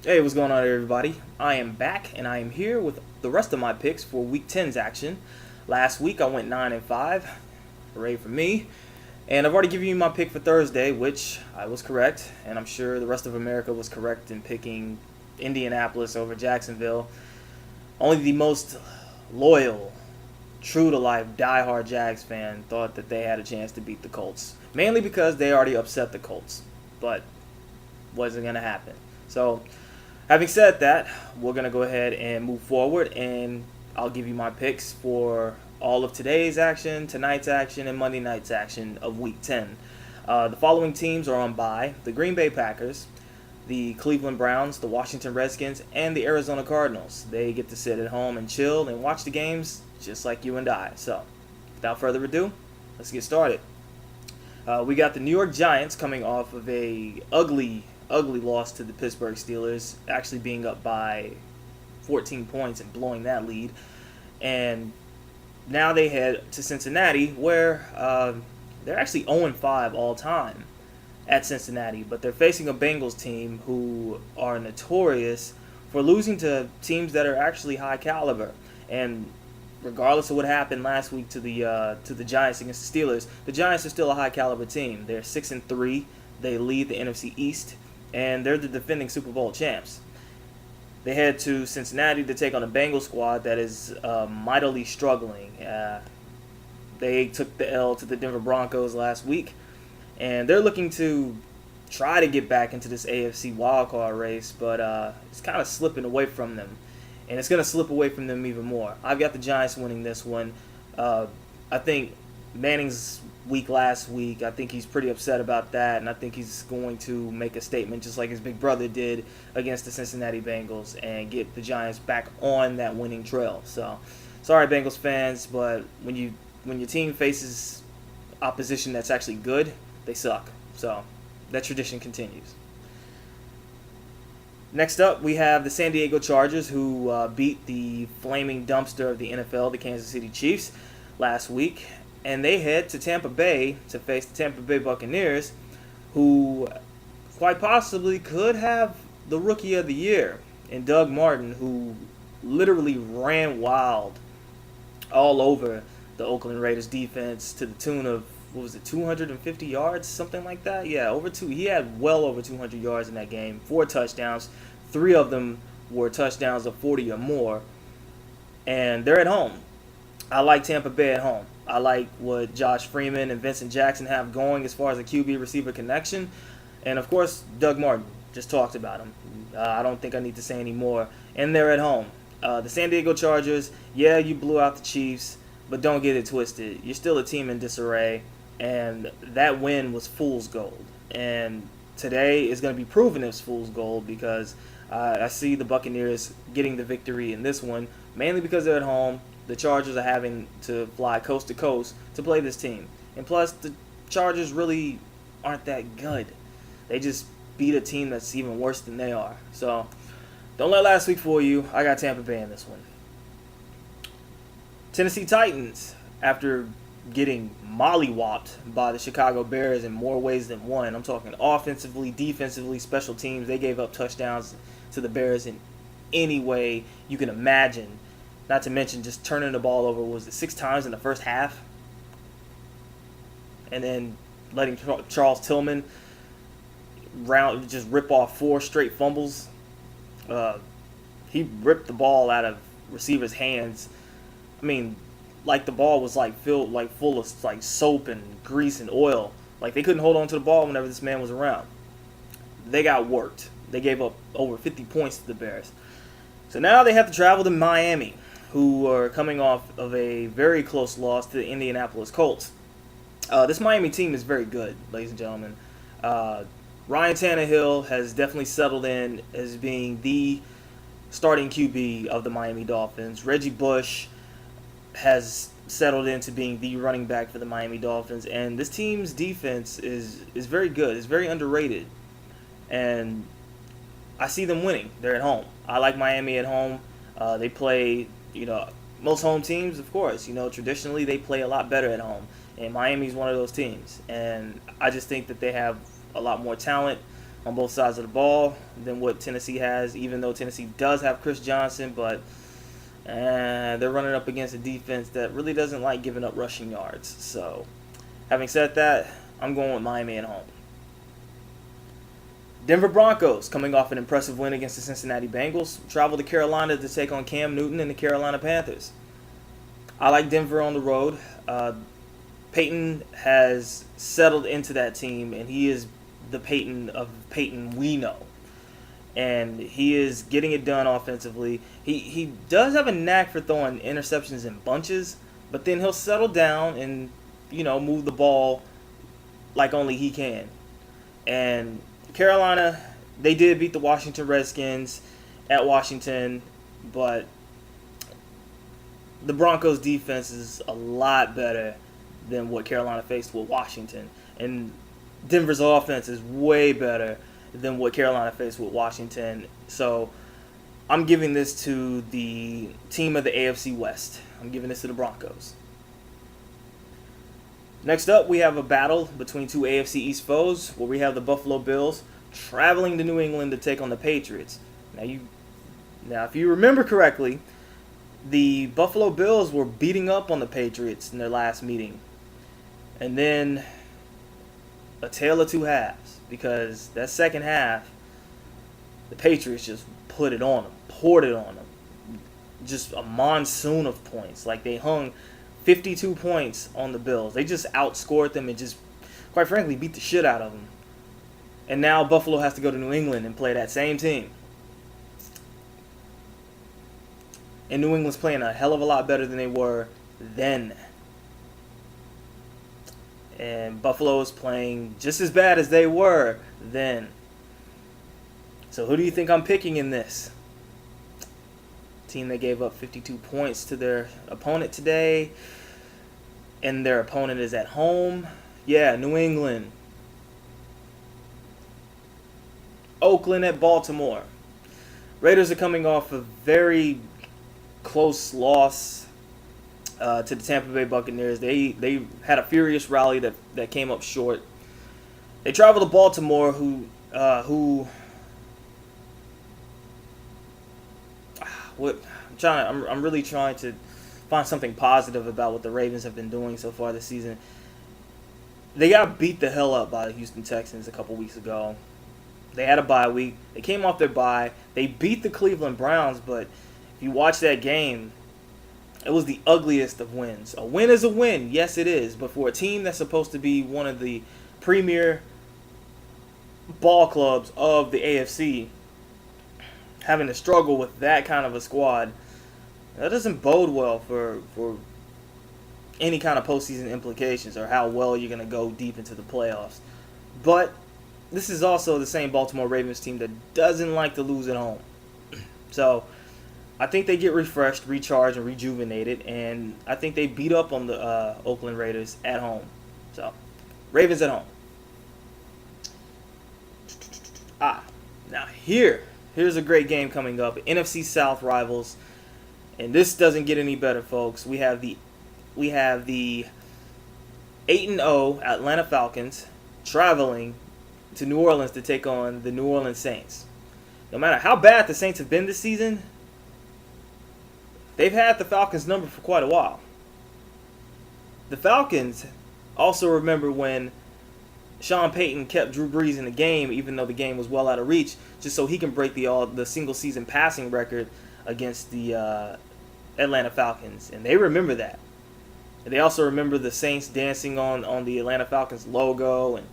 Hey, what's going on, everybody? I am back, and I am here with the rest of my picks for Week 10's action. Last week, I went 9-5. Hooray for me. And I've already given you my pick for Thursday, which I was correct, and I'm sure the rest of America was correct in picking Indianapolis over Jacksonville. Only the most loyal, true to life, diehard Jags fan thought that they had a chance to beat the Colts. Mainly because they already upset the Colts. But wasn't going to happen. So, having said that, we're going to go ahead and move forward, and I'll give you my picks for all of today's action, tonight's action, and Monday night's action of Week 10. The following teams are on bye: the Green Bay Packers, the Cleveland Browns, the Washington Redskins, and the Arizona Cardinals. They get to sit at home and chill and watch the games just like you and I. So, without further ado, let's get started. We got the New York Giants coming off of a ugly loss to the Pittsburgh Steelers, actually being up by 14 points and blowing that lead. And now they head to Cincinnati, where they're actually 0-5 all time at Cincinnati, but they're facing a Bengals team who are notorious for losing to teams that are actually high caliber. And regardless of what happened last week to the Giants against the Steelers, the Giants are still a high caliber team. They're 6-3. They lead the NFC East, and they're the defending Super Bowl champs. They head to Cincinnati to take on a Bengals squad that is mightily struggling. They took the L to the Denver Broncos last week, and they're looking to try to get back into this AFC wildcard race, but it's kind of slipping away from them. And it's going to slip away from them even more. I've got the Giants winning this one. I think Manning's week last week, I think he's pretty upset about that, and I think he's going to make a statement just like his big brother did against the Cincinnati Bengals and get the Giants back on that winning trail. So, sorry Bengals fans, but when your team faces opposition that's actually good, they suck. So, that tradition continues. Next up, we have the San Diego Chargers, who beat the flaming dumpster of the NFL, the Kansas City Chiefs, last week. And they head to Tampa Bay to face the Tampa Bay Buccaneers, who quite possibly could have the Rookie of the Year in Doug Martin, who literally ran wild all over the Oakland Raiders defense to the tune of, 250 yards, something like that? Yeah, he had well over 200 yards in that game, 4 touchdowns. 3 of them were touchdowns of 40 or more, and they're at home. I like Tampa Bay at home. I like what Josh Freeman and Vincent Jackson have going as far as a QB receiver connection, and of course Doug Martin. Just talked about him. I don't think I need to say any more. And they're at home. The San Diego Chargers, yeah, you blew out the Chiefs, but don't get it twisted. You're still a team in disarray. And that win was fool's gold. And today is going to be proven as fool's gold because I see the Buccaneers getting the victory in this one, mainly because they're at home. The Chargers are having to fly coast to coast to play this team. And plus, the Chargers really aren't that good. They just beat a team that's even worse than they are. So, don't let last week fool you. I got Tampa Bay in this one. Tennessee Titans, after getting mollywopped by the Chicago Bears in more ways than one. I'm talking offensively, defensively, special teams. They gave up touchdowns to the Bears in any way you can imagine. Not to mention just turning the ball over, was it 6 times in the first half? And then letting Charles Tillman just rip off 4 straight fumbles. He ripped the ball out of receivers' hands. I mean, like the ball was full of soap and grease and oil. Like they couldn't hold on to the ball whenever this man was around. They got worked. They gave up over 50 points to the Bears. So now they have to travel to Miami, who are coming off of a very close loss to the Indianapolis Colts. This Miami team is very good, ladies and gentlemen. Ryan Tannehill has definitely settled in as being the starting QB of the Miami Dolphins. Reggie Bush has settled into being the running back for the Miami Dolphins, and this team's defense is very good. It's very underrated, and I see them winning. They're at home. I like Miami at home. They play, most home teams, of course, traditionally they play a lot better at home, and Miami's one of those teams, and I just think that they have a lot more talent. on both sides of the ball than what Tennessee has, even though Tennessee does have Chris Johnson, but they're running up against a defense that really doesn't like giving up rushing yards. So, having said that, I'm going with Miami at home. Denver Broncos, coming off an impressive win against the Cincinnati Bengals, travel to Carolina to take on Cam Newton and the Carolina Panthers. I like Denver on the road. Peyton has settled into that team, and he is the Peyton we know. And he is getting it done offensively. He does have a knack for throwing interceptions in bunches, but then he'll settle down and, move the ball like only he can. And Carolina, they did beat the Washington Redskins at Washington, but the Broncos' defense is a lot better than what Carolina faced with Washington. And Denver's offense is way better than what Carolina faced with Washington. So I'm giving this to the team of the AFC West. I'm giving this to the Broncos. Next up, we have a battle between two AFC East foes, where we have the Buffalo Bills traveling to New England to take on the Patriots. Now, if you remember correctly, the Buffalo Bills were beating up on the Patriots in their last meeting. And then a tale of two halves, because that second half, the Patriots just poured it on them. Just a monsoon of points. Like, they hung 52 points on the Bills. They just outscored them and just, quite frankly, beat the shit out of them. And now Buffalo has to go to New England and play that same team. And New England's playing a hell of a lot better than they were then. And Buffalo is playing just as bad as they were then. So who do you think I'm picking in this? Team that gave up 52 points to their opponent today, and their opponent is at home. Yeah, New England. Oakland at Baltimore. Raiders are coming off a very close loss to the Tampa Bay Buccaneers. They had a furious rally that came up short. They travel to Baltimore, who I'm really trying to find something positive about what the Ravens have been doing so far this season. They got beat the hell up by the Houston Texans a couple weeks ago. They had a bye week. They came off their bye. They beat the Cleveland Browns, but if you watch that game, it was the ugliest of wins. A win is a win. Yes, it is. But for a team that's supposed to be one of the premier ball clubs of the AFC, having to struggle with that kind of a squad, that doesn't bode well for any kind of postseason implications or how well you're going to go deep into the playoffs. But this is also the same Baltimore Ravens team that doesn't like to lose at home. So I think they get refreshed, recharged, and rejuvenated, and I think they beat up on the Oakland Raiders at home. So Ravens at home. Now here's a great game coming up. NFC South rivals, and this doesn't get any better, folks. We have the 8-0 Atlanta Falcons traveling to New Orleans to take on the New Orleans Saints. No matter how bad the Saints have been this season, they've had the Falcons' number for quite a while. The Falcons also remember when Sean Payton kept Drew Brees in the game, even though the game was well out of reach, just so he can break the single-season passing record against the Atlanta Falcons. And they remember that. And they also remember the Saints dancing on the Atlanta Falcons logo. And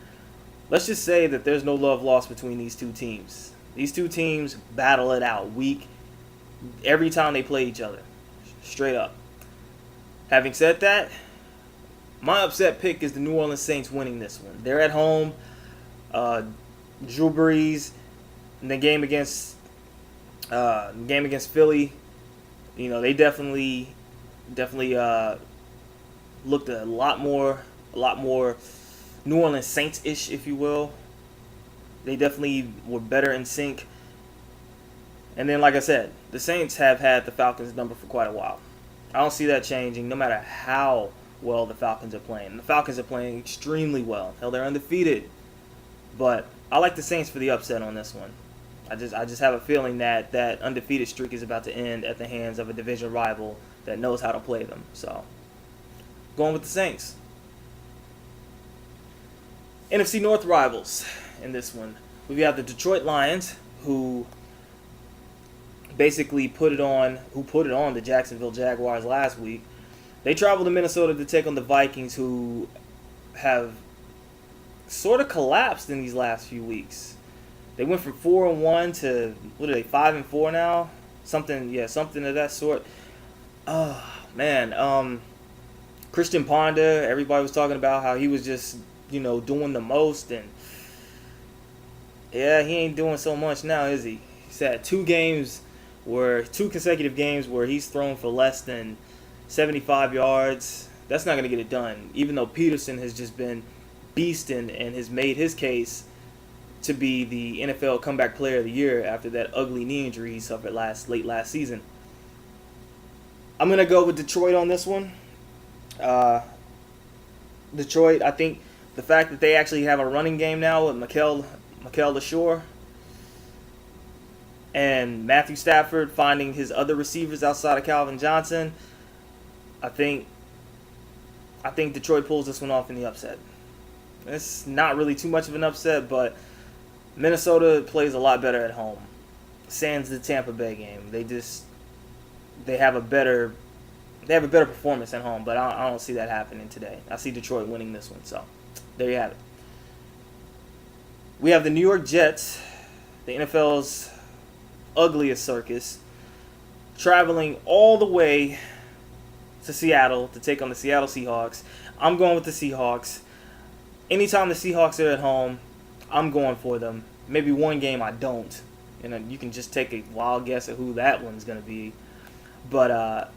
let's just say that there's no love lost between these two teams. These two teams battle it out every time they play each other. Straight up. Having said that, my upset pick is the New Orleans Saints winning this one. They're at home. Drew Brees in the game against Philly, they definitely looked a lot more New Orleans Saints-ish, if you will. They definitely were better in sync. And then, like I said, the Saints have had the Falcons' number for quite a while. I don't see that changing, no matter how well the Falcons are playing. The Falcons are playing extremely well. Hell, they're undefeated. But I like the Saints for the upset on this one. I just have a feeling that that undefeated streak is about to end at the hands of a division rival that knows how to play them. So, going with the Saints. NFC North rivals in this one. We have the Detroit Lions, who basically put it on the Jacksonville Jaguars last week. They traveled to Minnesota to take on the Vikings, who have sort of collapsed in these last few weeks. They went from 4-1 to what are they, 5-4 now? Something of that sort. Oh man, Christian Ponder. Everybody was talking about how he was just doing the most, and yeah, he ain't doing so much now, is he? He's had two consecutive games where he's thrown for less than 75 yards. That's not going to get it done, even though Peterson has just been beasting and has made his case to be the NFL Comeback Player of the Year after that ugly knee injury he suffered late last season. I'm going to go with Detroit on this one. Detroit, I think the fact that they actually have a running game now with Mikel LaSure and Matthew Stafford finding his other receivers outside of Calvin Johnson, I think Detroit pulls this one off in the upset. It's not really too much of an upset, but Minnesota plays a lot better at home. Sans the Tampa Bay game, they have a better performance at home, but I don't see that happening today. I see Detroit winning this one, so there you have it. We have the New York Jets, the NFL's ugliest circus, traveling all the way to Seattle to take on the Seattle Seahawks. I'm going with the Seahawks. Anytime the Seahawks are at home, I'm going for them. Maybe one game I don't. You can just take a wild guess at who that one's going to be. But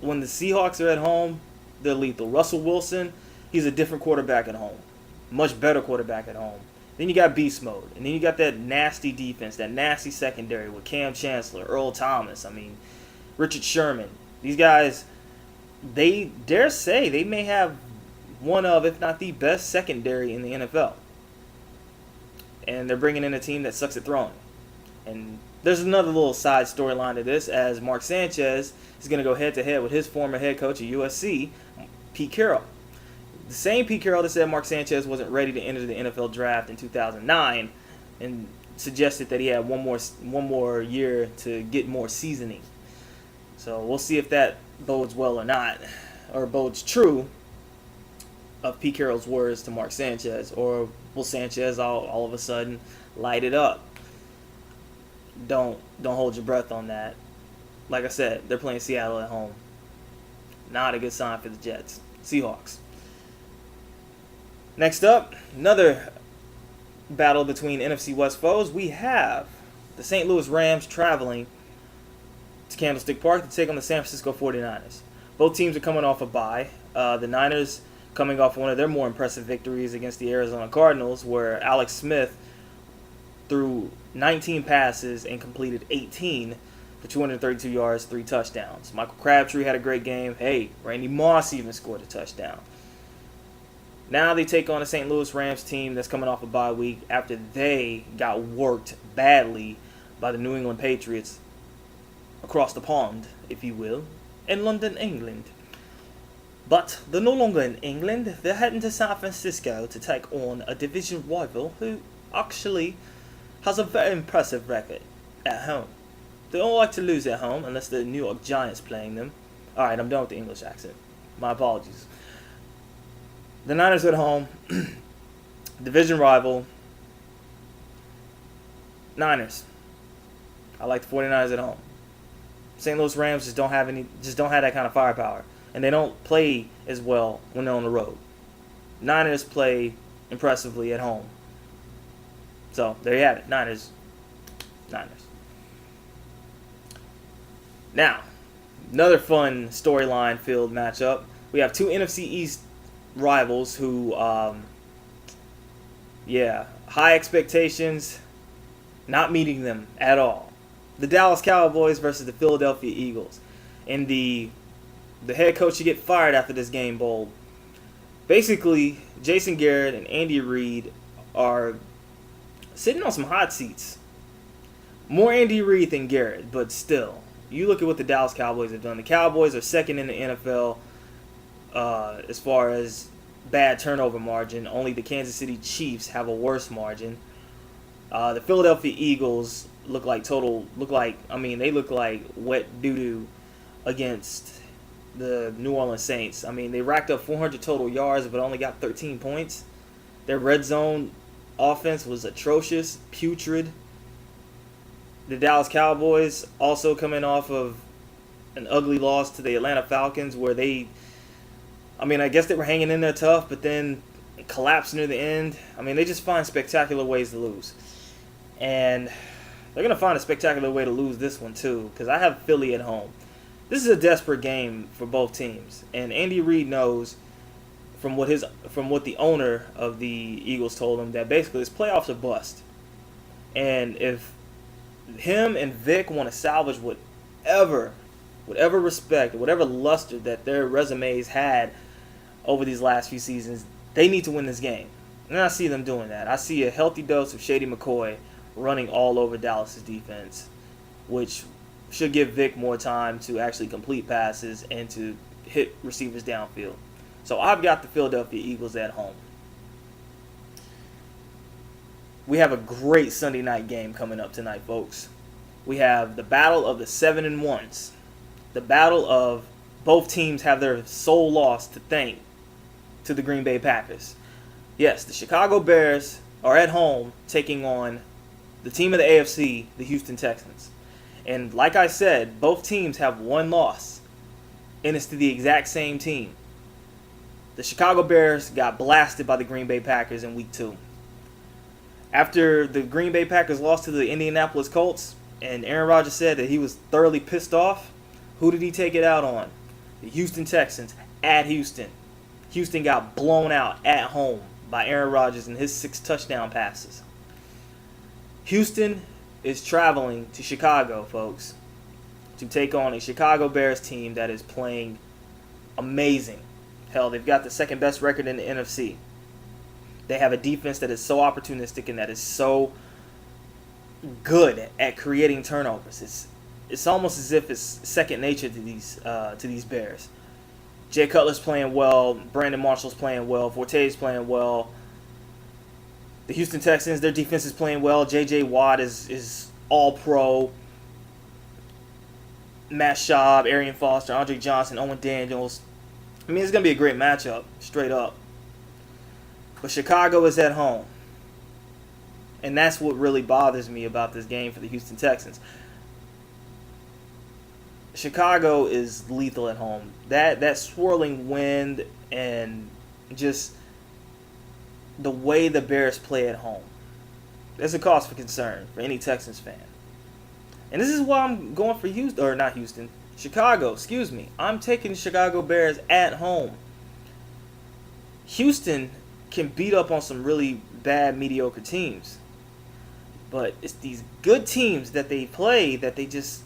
when the Seahawks are at home, they're lethal. Russell Wilson, he's a different quarterback at home. Much better quarterback at home. Then you got beast mode. And then you got that nasty defense, that nasty secondary with Cam Chancellor, Earl Thomas, Richard Sherman. These guys, they dare say they may have one of, if not the best secondary in the NFL. And they're bringing in a team that sucks at throwing. And there's another little side storyline to this, as Mark Sanchez is going to go head-to-head with his former head coach at USC, Pete Carroll. The same Pete Carroll that said Mark Sanchez wasn't ready to enter the NFL draft in 2009 and suggested that he had one more year to get more seasoning. So we'll see if that bodes well or not, or bodes true of Pete Carroll's words to Mark Sanchez, or will Sanchez all of a sudden light it up? Don't hold your breath on that. Like I said, they're playing Seattle at home. Not a good sign for the Jets. Seahawks. Next up, another battle between NFC West foes. We have the St. Louis Rams traveling to Candlestick Park to take on the San Francisco 49ers. Both teams are coming off a bye. The Niners coming off one of their more impressive victories against the Arizona Cardinals, where Alex Smith threw 19 passes and completed 18 for 232 yards, 3 touchdowns. Michael Crabtree had a great game. Hey, Randy Moss even scored a touchdown. Now they take on a St. Louis Rams team that's coming off a bye week after they got worked badly by the New England Patriots across the pond, if you will, in London, England. But they're no longer in England. They're heading to San Francisco to take on a division rival who actually has a very impressive record at home. They don't like to lose at home unless the New York Giants playing them. Alright, I'm done with the English accent. My apologies. The Niners at home. Division rival. Niners. I like the 49ers at home. St. Louis Rams just don't have that kind of firepower. And they don't play as well when they're on the road. Niners play impressively at home. So, there you have it. Niners. Now, another fun storyline-filled matchup. We have two NFC East rivals who, high expectations, not meeting them at all. The Dallas Cowboys versus the Philadelphia Eagles. And the head coach should get fired after this game bowl. Basically, Jason Garrett and Andy Reid are sitting on some hot seats. More Andy Reid than Garrett, but still. You look at what the Dallas Cowboys have done. The Cowboys are second in the NFL as far as bad turnover margin. Only the Kansas City Chiefs have a worse margin. The Philadelphia Eagles look like wet doo-doo against the New Orleans Saints. I mean, they racked up 400 total yards but only got 13 points. Their red zone offense was atrocious, putrid. The Dallas Cowboys also coming off of an ugly loss to the Atlanta Falcons where I guess they were hanging in there tough, but then collapsed near the end. I mean, they just find spectacular ways to lose. And they're going to find a spectacular way to lose this one too, because I have Philly at home. This is a desperate game for both teams. And Andy Reid knows from what the owner of the Eagles told him that basically this playoffs are bust. And if him and Vic want to salvage whatever respect, whatever luster that their resumes had over these last few seasons, they need to win this game. And I see them doing that. I see a healthy dose of Shady McCoy running all over Dallas' defense, which should give Vic more time to actually complete passes and to hit receivers downfield. So I've got the Philadelphia Eagles at home. We have a great Sunday night game coming up tonight, folks. We have the battle of the 7-1s. The battle of both teams have their sole loss to thank to the Green Bay Packers. Yes, the Chicago Bears are at home taking on the team of the AFC, the Houston Texans. And like I said, both teams have one loss, and it's to the exact same team. The Chicago Bears got blasted by the Green Bay Packers in Week 2. After the Green Bay Packers lost to the Indianapolis Colts, and Aaron Rodgers said that he was thoroughly pissed off, who did he take it out on? The Houston Texans at Houston. Houston got blown out at home by Aaron Rodgers and his 6 touchdown passes. Houston is traveling to Chicago, folks, to take on a Chicago Bears team that is playing amazing. Hell, they've got the second best record in the NFC. They have a defense that is so opportunistic and that is so good at creating turnovers. It's almost as if it's second nature to these Bears. Jay Cutler's playing well. Brandon Marshall's playing well. Forte's playing well. The Houston Texans, their defense is playing well. J.J. Watt is all-pro. Matt Schaub, Arian Foster, Andre Johnson, Owen Daniels. I mean, it's going to be a great matchup, straight up. But Chicago is at home. And that's what really bothers me about this game for the Houston Texans. Chicago is lethal at home. That swirling wind and just the way the Bears play at home, there's a cause for concern for any Texans fan. And this is why I'm going for Chicago, excuse me. I'm taking Chicago Bears at home. Houston can beat up on some really bad, mediocre teams. But it's these good teams that they play that they just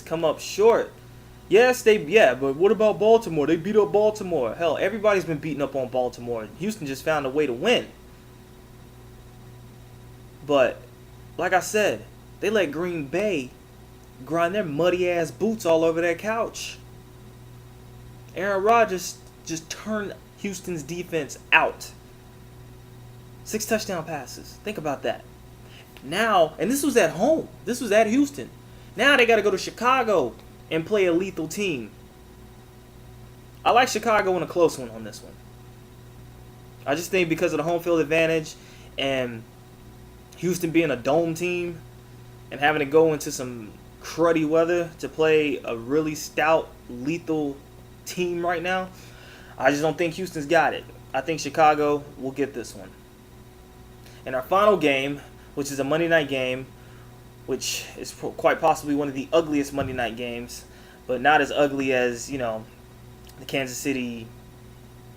come up short. Yes, but what about Baltimore? They beat up Baltimore. Hell, everybody's been beating up on Baltimore. Houston just found a way to win. But, like I said, they let Green Bay grind their muddy-ass boots all over their couch. Aaron Rodgers just turned Houston's defense out. 6 touchdown passes. Think about that. Now, and this was at home. This was at Houston. Now they got to go to Chicago and play a lethal team. I like Chicago in a close one on this one. I just think because of the home field advantage and Houston being a dome team and having to go into some cruddy weather to play a really stout, lethal team right now, I just don't think Houston's got it. I think Chicago will get this one. And our final game, which is a Monday night game, which is quite possibly one of the ugliest Monday night games, but not as ugly as, the Kansas City,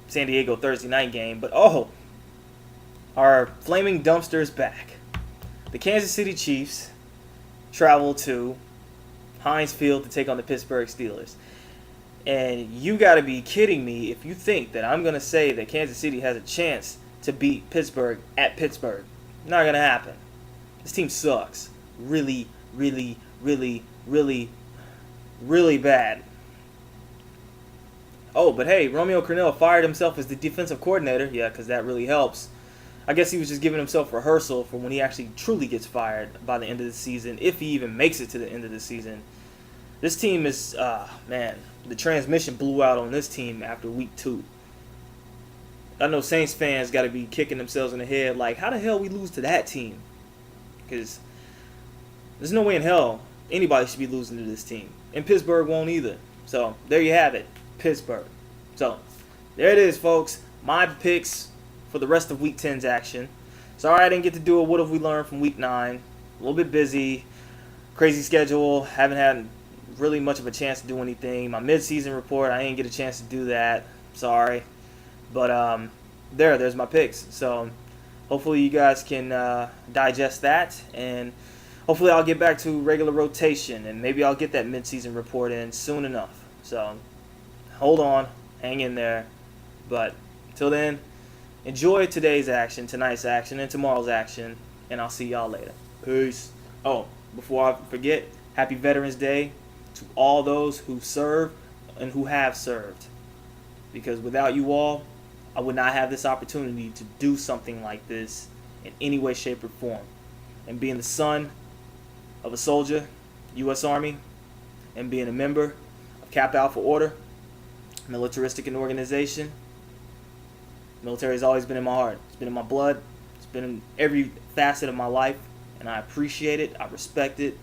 San Diego Thursday night game. But, our flaming dumpster is back. The Kansas City Chiefs travel to Heinz Field to take on the Pittsburgh Steelers. And you got to be kidding me if you think that I'm going to say that Kansas City has a chance to beat Pittsburgh at Pittsburgh. Not gonna happen. This team sucks. Really, really, really, really, really bad. Oh, but hey, Romeo Crennel fired himself as the defensive coordinator. Yeah, because that really helps. I guess he was just giving himself rehearsal for when he actually truly gets fired by the end of the season, if he even makes it to the end of the season. This team is, man, the transmission blew out on this team after week 2. I know Saints fans got to be kicking themselves in the head like, how the hell we lose to that team? Because there's no way in hell anybody should be losing to this team. And Pittsburgh won't either. So, there you have it. Pittsburgh. So, there it is, folks. My picks for the rest of Week 10's action. Sorry I didn't get to do a What Have We Learned from Week 9. A little bit busy. Crazy schedule. Haven't had really much of a chance to do anything. My mid-season report, I didn't get a chance to do that. Sorry. But there's my picks. So hopefully you guys can digest that, and hopefully I'll get back to regular rotation, and maybe I'll get that mid-season report in soon enough. So hold on, hang in there. But until then, enjoy today's action, tonight's action, and tomorrow's action, and I'll see y'all later. Peace. Oh, before I forget, happy Veterans Day to all those who serve and who have served. Because without you all, I would not have this opportunity to do something like this in any way, shape, or form. And being the son of a soldier, U.S. Army, and being a member of Kappa Alpha Order, militaristic an organization, military has always been in my heart. It's been in my blood. It's been in every facet of my life, and I appreciate it. I respect it,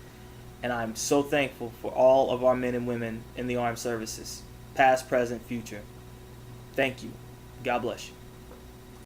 and I'm so thankful for all of our men and women in the armed services, past, present, future. Thank you. God bless you.